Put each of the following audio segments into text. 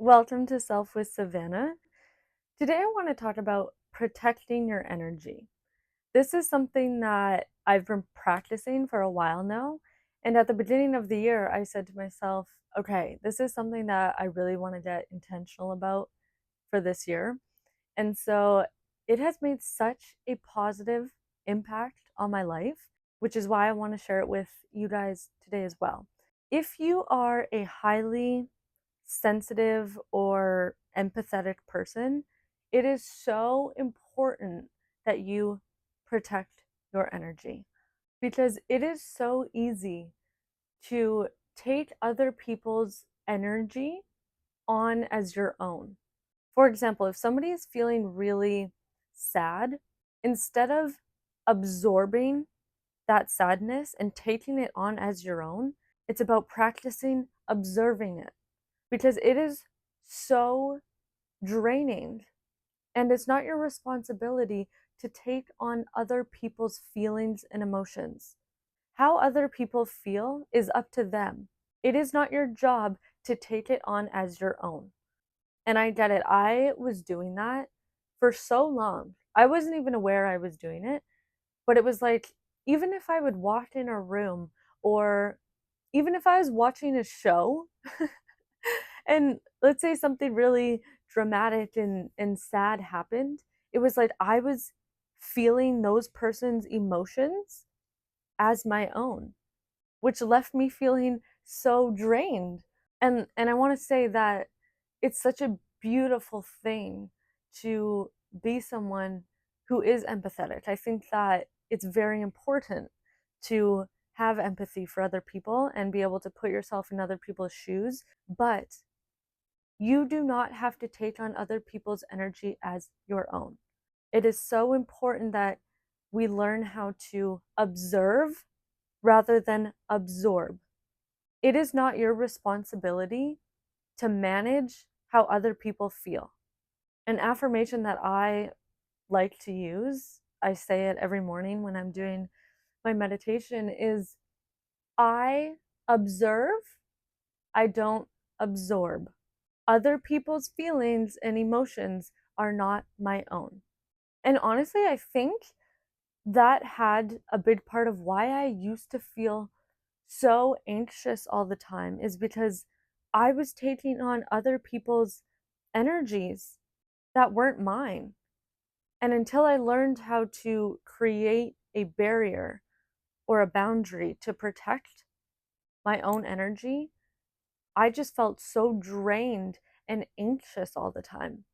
Welcome to Self with Savannah. Today I want to talk about protecting your energy. This is something that I've been practicing for a while now. And at the beginning of the year, I said to myself, okay, this is something that I really want to get intentional about for this year. And so it has made such a positive impact on my life, which is why I want to share it with you guys today as well. If you are a highly sensitive or empathetic person, it is so important that you protect your energy because it is so easy to take other people's energy on as your own. For example, if somebody is feeling really sad, instead of absorbing that sadness and taking it on as your own, it's about practicing observing it because it is so draining. And it's not your responsibility to take on other people's feelings and emotions. How other people feel is up to them. It is not your job to take it on as your own. And I get it. I was doing that for so long. I wasn't even aware I was doing it, but it was like, even if I would walk in a room or even if I was watching a show and let's say something really dramatic and sad happened, it was like I was feeling those person's emotions as my own, which left me feeling so drained. And I want to say that it's such a beautiful thing to be someone who is empathetic. I think that it's very important to have empathy for other people and be able to put yourself in other people's shoes, but you do not have to take on other people's energy as your own. It is so important that we learn how to observe rather than absorb. It is not your responsibility to manage how other people feel. An affirmation that I like to use, I say it every morning when I'm doing my meditation, is I observe, I don't absorb. Other people's feelings and emotions are not my own. And honestly, I think that had a big part of why I used to feel so anxious all the time, is because I was taking on other people's energies that weren't mine. And until I learned how to create a barrier or a boundary to protect my own energy, I just felt so drained and anxious all the time.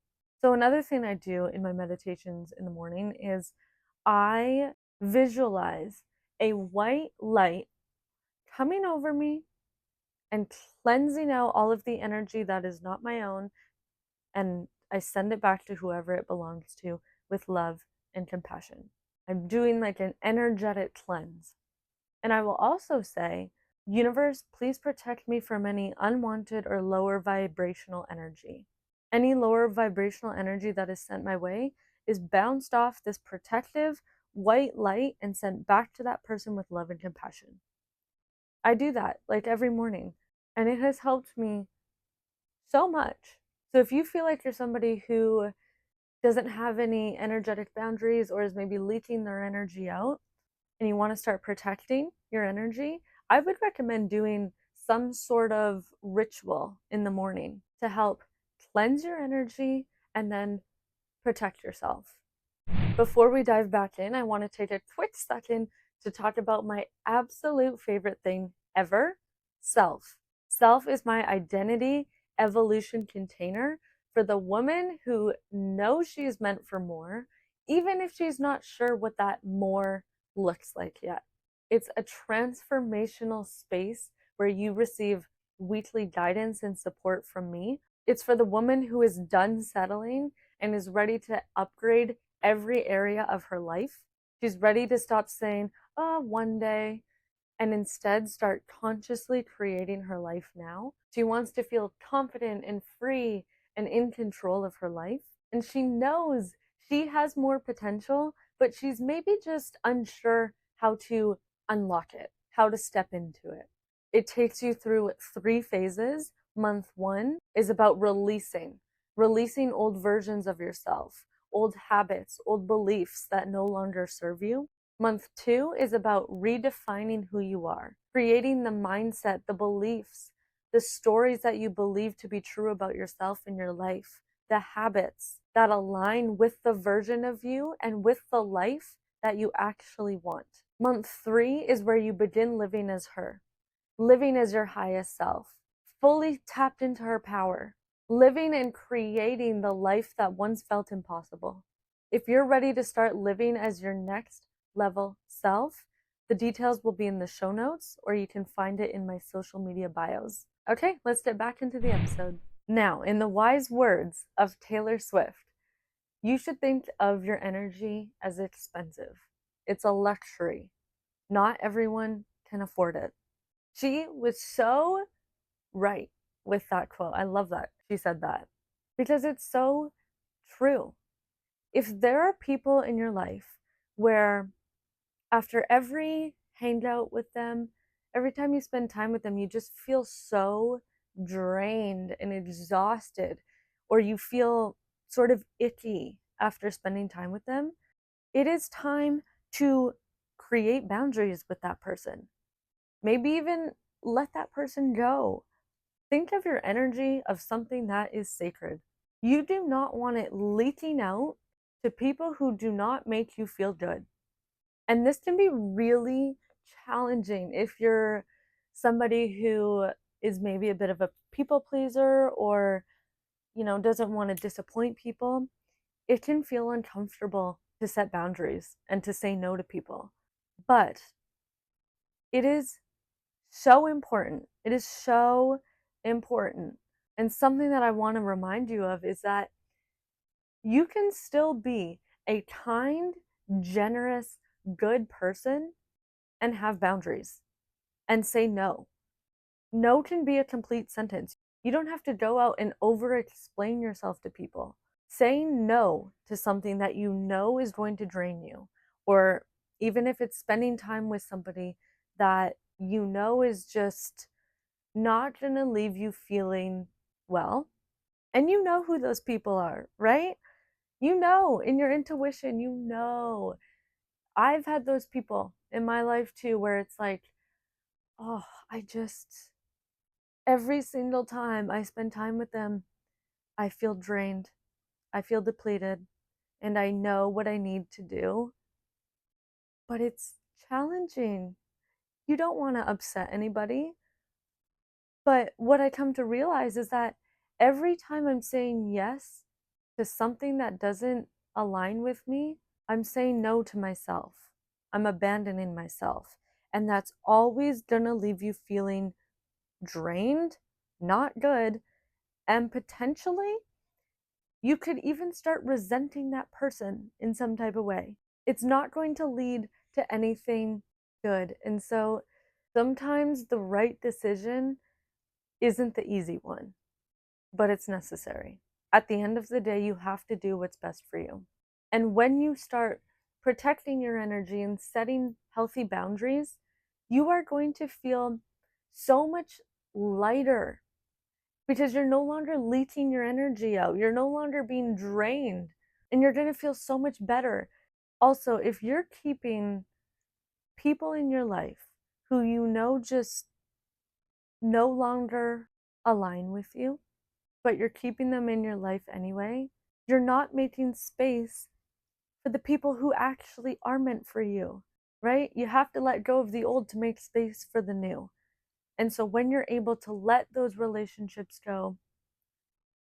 So, another thing I do in my meditations in the morning is I visualize a white light coming over me and cleansing out all of the energy that is not my own. And I send it back to whoever it belongs to with love and compassion. I'm doing like an energetic cleanse. And I will also say, universe, please protect me from any unwanted or lower vibrational energy. Any lower vibrational energy that is sent my way is bounced off this protective white light and sent back to that person with love and compassion. I do that like every morning, and it has helped me so much. So if you feel like you're somebody who doesn't have any energetic boundaries or is maybe leaking their energy out, and you want to start protecting your energy, I would recommend doing some sort of ritual in the morning to help cleanse your energy and then protect yourself. Before we dive back in, I want to take a quick second to talk about my absolute favorite thing ever, self. Self is my identity evolution container for the woman who knows she's meant for more, even if she's not sure what that more looks like yet. It's a transformational space where you receive weekly guidance and support from me. It's for the woman who is done settling and is ready to upgrade every area of her life. She's ready to stop saying, oh, one day, and instead start consciously creating her life now. She wants to feel confident and free and in control of her life. And she knows she has more potential, but she's maybe just unsure how to unlock it, how to step into it. It takes you through 3 phases. Month 1 is about releasing old versions of yourself, old habits, old beliefs that no longer serve you. Month 2 is about redefining who you are, creating the mindset, the beliefs, the stories that you believe to be true about yourself and your life, the habits that align with the version of you and with the life that you actually want. Month 3 is where you begin living as her, living as your highest self, fully tapped into her power, living and creating the life that once felt impossible. If you're ready to start living as your next level self, the details will be in the show notes, or you can find it in my social media bios. Okay, let's get back into the episode. Now, in the wise words of Taylor Swift, you should think of your energy as expensive. It's a luxury. Not everyone can afford it. She was so right with that quote. I love that she said that because it's so true. If there are people in your life where after every hangout with them, every time you spend time with them, you just feel so drained and exhausted, or you feel sort of icky after spending time with them, it is time to create boundaries with that person. Maybe even let that person go. Think of your energy of something that is sacred. You do not want it leaking out to people who do not make you feel good. And this can be really challenging if you're somebody who is maybe a bit of a people pleaser or, doesn't want to disappoint people. It can feel uncomfortable to set boundaries and to say no to people. But it is so important. It is so important. And something that I want to remind you of is that you can still be a kind, generous, good person and have boundaries and say no. No can be a complete sentence. You don't have to go out and over explain yourself to people. Saying no to something that you know is going to drain you, or even if it's spending time with somebody that you know is just not going to leave you feeling well. And you know who those people are, right? You know, in your intuition, you know. I've had those people in my life too, where it's like, oh, every single time I spend time with them, I feel drained, I feel depleted, and I know what I need to do. But it's challenging. You don't want to upset anybody. But what I come to realize is that every time I'm saying yes to something that doesn't align with me, I'm saying no to myself. I'm abandoning myself. And that's always going to leave you feeling drained, not good, and potentially you could even start resenting that person in some type of way. It's not going to lead to anything good. And so sometimes the right decision isn't the easy one, but it's necessary. At the end of the day, you have to do what's best for you. And when you start protecting your energy and setting healthy boundaries, you are going to feel so much lighter because you're no longer leaking your energy out. You're no longer being drained, and you're going to feel so much better. Also, if you're keeping people in your life who you know just no longer align with you, but you're keeping them in your life anyway, you're not making space for the people who actually are meant for you, right? You have to let go of the old to make space for the new. And so when you're able to let those relationships go,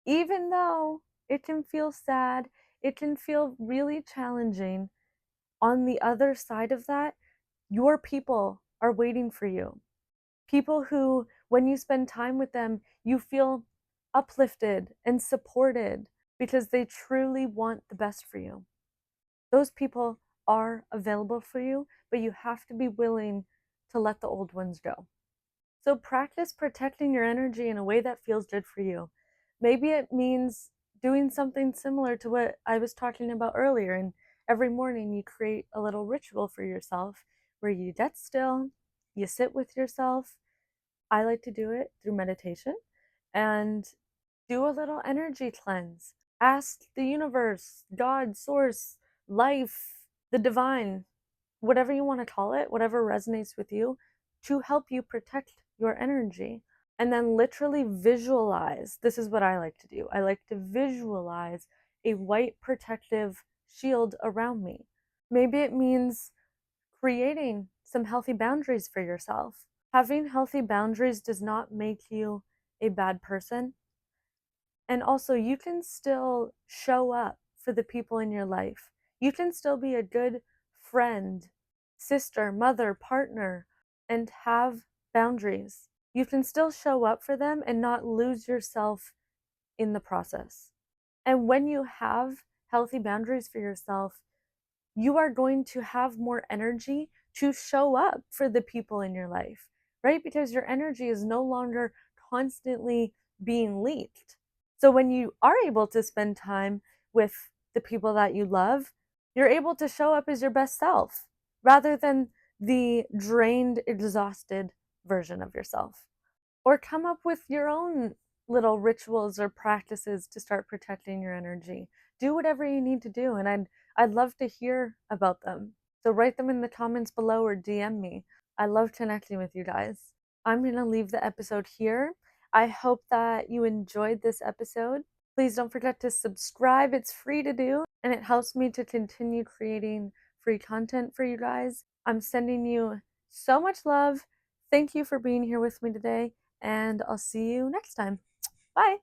even though it can feel sad, it can feel really challenging, on the other side of that, your people are waiting for you. People who, when you spend time with them, you feel uplifted and supported because they truly want the best for you. Those people are available for you, but you have to be willing to let the old ones go. So practice protecting your energy in a way that feels good for you. Maybe it means doing something similar to what I was talking about earlier. And every morning you create a little ritual for yourself where you get still, you sit with yourself. I like to do it through meditation. And Do a little energy cleanse. Ask the universe, God, source, life, the divine, whatever you want to call it, whatever resonates with you, to help you protect your energy. And then literally visualize. This is what I like to do. I like to visualize a white protective shield around me. Maybe it means creating some healthy boundaries for yourself. Having healthy boundaries does not make you a bad person. And also, you can still show up for the people in your life. You can still be a good friend, sister, mother, partner, and have boundaries. You can still show up for them and not lose yourself in the process. And when you have healthy boundaries for yourself, you are going to have more energy to show up for the people in your life, right? Because your energy is no longer constantly being leaked. So when you are able to spend time with the people that you love, you're able to show up as your best self rather than the drained, exhausted version of yourself. Or come up with your own little rituals or practices to start protecting your energy. Do whatever you need to do, and I'd love to hear about them. So write them in the comments below or DM me. I love connecting with you guys. I'm going to leave the episode here. I hope that you enjoyed this episode. Please don't forget to subscribe. It's free to do, and it helps me to continue creating free content for you guys. I'm sending you so much love. Thank you for being here with me today, and I'll see you next time. Bye.